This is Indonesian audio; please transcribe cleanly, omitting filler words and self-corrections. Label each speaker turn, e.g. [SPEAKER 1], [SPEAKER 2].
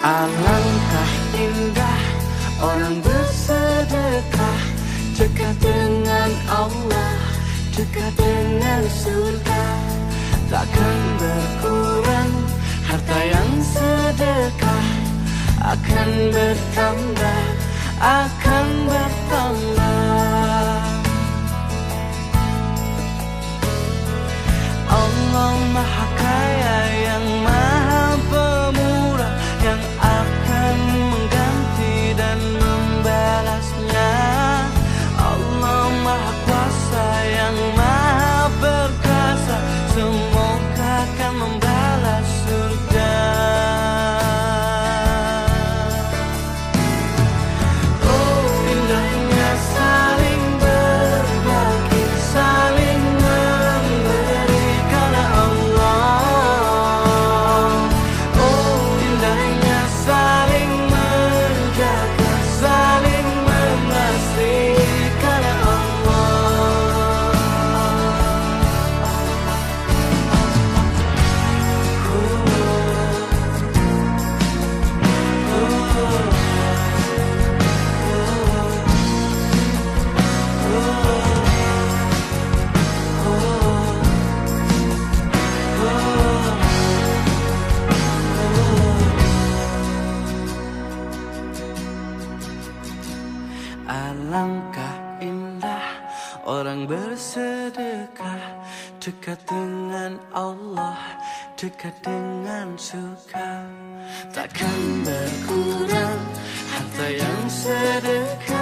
[SPEAKER 1] Alangkah indah orang bersedekah, dekat dengan Allah, dekat dengan surga. Takkan berkurang harta yang sedekah, akan bertambah, akan bertambah. Allah Maha Kaya yang Maha Pemurah, yang akan mengganti dan membalasnya. Allah Maha Kuasa yang Maha Perkasa, semoga akan membalas surga. Oh, indahnya saling berbagi, saling memberi karena Allah. Oh, indahnya saling menjaga, saling mengasihi karena Allah. Alangkah indah orang bersedekah, dekat dengan Allah, dekat dengan surga. Takkan berkurang harta yang sedekah,